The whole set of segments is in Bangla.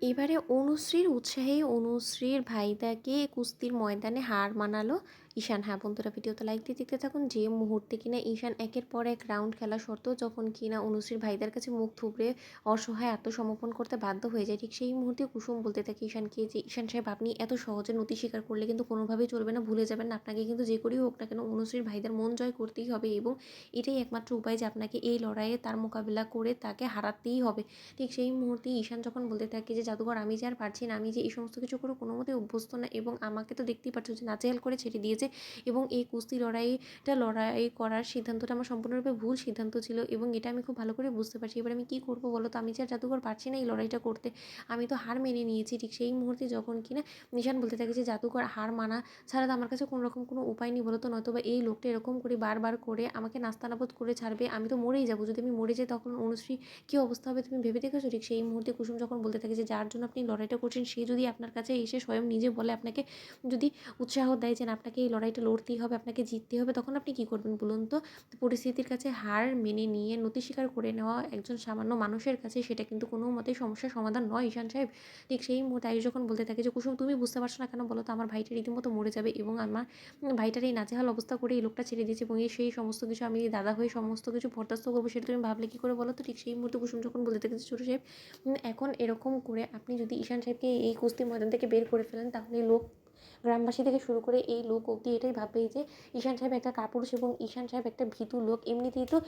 এবারে অনুশ্রীর উৎসাহে অনুশ্রীর ভাইদাকে কুস্তির ময়দানে হার মানালো ঈশান। হ্যাঁ বন্ধুরা, ভিডিওতে লাইক দিয়ে দেখতে থাকুন। যে মুহূর্তে কিনা ঈশান একের পর এক রাউন্ড খেলা সত্ত্বেও যখন কিনা অনুশ্রীর ভাইদার কাছে মুখ থুবড়ে অসহায় আত্মসমর্পণ করতে বাধ্য হয়ে যায়, ঠিক সেই মুহূর্তে কুসুম বলতে থাকে ঈশানকে যে ঈশান সাহেব, আপনি এত সহজে নতি স্বীকার করলে কিন্তু কোনোভাবেই চলবে না, ভুলে যাবেন না, আপনাকে কিন্তু যে করেই হোক না কেন অনুশ্রীর ভাইদার মন জয় করতেই হবে এবং এটাই একমাত্র উপায় যে আপনাকে এই লড়াইয়ে তার মোকাবিলা করে তাকে হারাতেই হবে। ঠিক সেই মুহূর্তে ঈশান যখন বলতে থাকে যে জাদুঘর, আমি যে আর পারছি না, আমি যে এই সমস্ত কিছু করে কোনো মতেই অভ্যস্ত না এবং আমাকে তো দেখতেই পাচ্ছ যে নাজেহাল করে ছেড়ে দিয়েছে এবং এই কুস্তি লড়াই করার সিদ্ধান্তটা আমার সম্পূর্ণরূপে ভুল সিদ্ধান্ত ছিল এবং এটা আমি খুব ভালো করে বুঝতে পারছি। এবার আমি কী করবো বলো তো, আমি যে আর জাদুঘর পারছি না এই লড়াইটা করতে, আমি তো হার মেনে নিয়েছি। ঠিক সেই মুহূর্তে যখন কিনা ঈশান বলতে থাকে যে জাদুঘর, হার মানা ছাড়া তো আমার কাছে কোনো রকম কোনো উপায় নেই বলো তো, নয়তো বা এই লোকটা এরকম করে বারবার করে আমাকে নাস্তানাবুদ করে ছাড়বে, আমি তো মরেই যাবো। যদি আমি মরে যাই তখন অনুশ্রী কী অবস্থা হবে তুমি ভেবে দেখেছো? ঠিক সেই মুহূর্তে কুসুম যখন বলতে থাকে যে যার জন্য আপনি লড়াইটা করছেন সে যদি আপনার কাছে এসে স্বয়ং নিজে বলে, আপনাকে যদি উৎসাহ দেয় যে আপনাকে এই লড়াইটা লড়তেই হবে, আপনাকে জিততেই হবে, তখন আপনি কী করবেন বলুন তো? পরিস্থিতির কাছে হার মেনে নিয়ে নতি স্বীকার করে নেওয়া একজন সামান্য মানুষের কাছে সেটা কিন্তু কোনো মতেই সমস্যার সমাধান নয় ঈশান সাহেব। ঠিক সেই মুহূর্তে আয়ুষ যখন বলতে থাকে যে কুসুম, তুমি বুঝতে পারছো না কেন বলো তো, আমার ভাইটা রীতিমতো মরে যাবে এবং আমার ভাইটার এই নাজেহাল অবস্থা করে এই লোকটা ছেড়ে দিয়েছে এবং এই সেই সমস্ত কিছু আমি দাদা হয়ে সমস্ত কিছু বরদাস্ত করবো, সেটা তুমি ভাবলে কী করে বলো তো? ঠিক সেই মুহূর্তে কুসুম যখন বলতে থাকে যে ছোটো সাহেব, এখন এরকম করে আপনি যদি ঈশান সাহেবকে এই কুস্তির ময়দান থেকে বের করে ফেলেন, তাহলে লোক, গ্রামবাসী থেকে শুরু করে এই লোক অবধি এটাই ভাববে যে ঈশান সাহেব একটা কাপুরুষ এবং ঈশান সাহেব একটা ভীতু লোক। এমনিতেই তো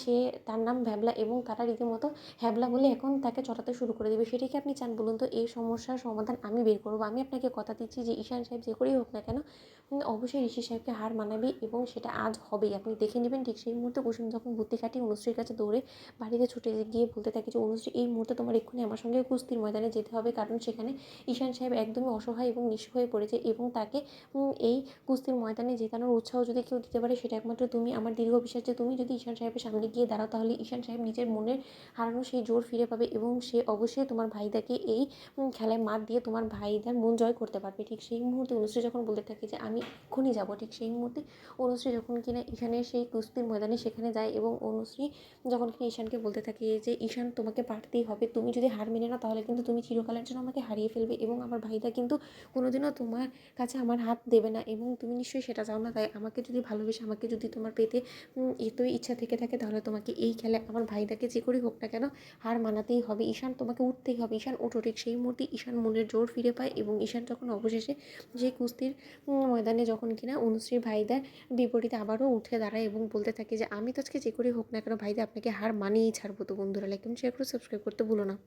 সে, তার নাম ভ্যাবলা এবং তারা রীতিমতো হ্যাবলা বলে এখন তাকে চটাতে শুরু করে দেবে। সেটাকে আপনি চান বলুন তো? এই সমস্যার সমাধান আমি বের করবো। আমি আপনাকে কথা দিচ্ছি যে ঈশান সাহেব যে করেই হোক না কেন অবশ্যই ঋষি সাহেবকে হার মানাবে এবং সেটা আজ হবেই, আপনি দেখে নেবেন। ঠিক সেই মুহূর্তে কুসুম যখন বুদ্ধি খাটিয়ে অনুশ্রীর কাছে দৌড়ে বাড়িতে ছুটে গিয়ে বলতে থাকে যে অনুশ্রী, এই মুহূর্তে তোমার এক্ষুনি আমার সঙ্গে কুস্তির ময়দানে যেতে হবে, কারণ সেখানে ঈশান সাহেব একদমই অসহায় এবং নিঃস্ব হয়ে পড়েছে এবং তাকে এই কুস্তির ময়দানে জেতানোর উৎসাহ যদি কেউ দিতে পারে সেটা একমাত্র তুমি। আমার দীর্ঘ বিশ্বাস যে তুমি যদি ঈশান সাহেবের সামনে গিয়ে দাঁড়াও, তাহলে ঈশান সাহেব নিজের মনের হারানো সেই জোর ফিরে পাবে এবং সে অবশ্যই তোমার ভাইদাকে এই খেলায় মাত দিয়ে তোমার ভাইদার মন জয় করতে পারবে। ঠিক সেই মুহূর্তে অনুশ্রী যখন বলতে থাকে যে আমি এক্ষুনি যাবো, ঠিক সেই মুহূর্তে অনুশ্রী যখন কিনা ঈশানের সেই কুস্তির ময়দানে সেখানে যায় এবং অনুশ্রী যখন কিনা ঈশানকে বলতে থাকে যে ঈশান, তোমাকে পারতেই হবে, তুমি যদি হার মেনে নাও তাহলে কিন্তু তুমি চিরকালের জন্য আমাকে হারিয়ে ফেলবে এবং আমার ভাইদা কিন্তু কোনোদিনও তোমার কাছে আমার হাত দেবে না এবং তুমি নিশ্চয়ই সেটা চাও না। তাই আমাকে যদি ভালোবেসে, আমাকে যদি তোমার পেতে এতই ইচ্ছা থেকে থাকে, তাহলে তোমাকে এই খেলায় আমার ভাইদাকে যে করেই হোক না কেন হার মানাতেই হবে। ঈশান, তোমাকে উঠতেই হবে। ঈশান ওঠো। ঠিক সেই মুহূর্তে ঈশান মনের জোর ফিরে পায় এবং ঈশান যখন অবশেষে যে কুস্তির ময়দানে যখন কিনা অনুশ্রীর ভাইদার বিপরীতে আবারও উঠে দাঁড়ায় এবং বলতে থাকে যে আমি তো আজকে যে করেই হোক না কেন ভাইদা আপনাকে হার মানিয়েই ছাড়বো। তো বন্ধুরা, লাইক এবং শেয়ার করে সাবস্ক্রাইব করতে ভুলো না।